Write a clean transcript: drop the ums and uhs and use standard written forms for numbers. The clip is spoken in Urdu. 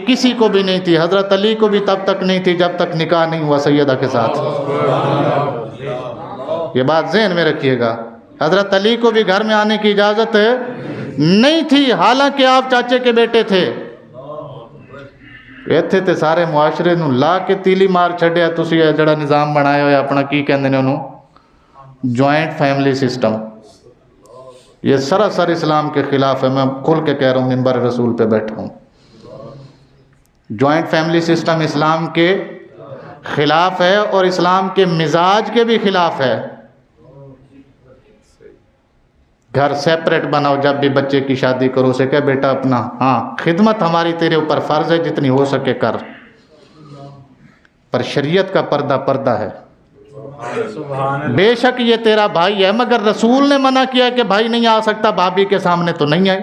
کسی کو بھی نہیں تھی، حضرت علی کو بھی تب تک نہیں تھی جب تک نکاح نہیں ہوا سیدہ کے ساتھ۔ یہ بات ذہن میں رکھیے گا، حضرت علی کو بھی گھر میں آنے کی اجازت نہیں تھی، حالانکہ آپ چاچے کے بیٹے تھے۔ ਇੱਥੇ ਤੇ ਸਾਰੇ ਮੁਆਸ਼ਰੇ ਨੂੰ ਲਾ ਕੇ ਤੀਲੀ ਮਾਰ ਛੱਡਿਆ ਤੁਸੀਂ। ਇਹ ਜਿਹੜਾ ਨਿਜ਼ਾਮ ਬਣਾਇਆ ਹੋਇਆ ਆਪਣਾ, ਕੀ ਕਹਿੰਦੇ ਨੇ ਉਹਨੂੰ, جوائنٹ فیملی سسٹم، یہ سراسر اسلام کے خلاف ہے۔ میں کھل کے کہہ رہا ہوں، منبر رسول پہ بیٹھا ہوں۔ جوائنٹ فیملی سسٹم اسلام کے خلاف ہے اور اسلام کے مزاج کے بھی خلاف ہے۔ گھر سیپریٹ بناؤ، جب بھی بچے کی شادی کرو اسے کہ بیٹا اپنا ہاں خدمت ہماری تیرے اوپر فرض ہے، جتنی ہو سکے کر، پر شریعت کا پردہ پردہ ہے۔ بے شک یہ تیرا بھائی ہے، مگر رسول نے منع کیا کہ بھائی نہیں آ سکتا، بھابھی کے سامنے تو نہیں آئے۔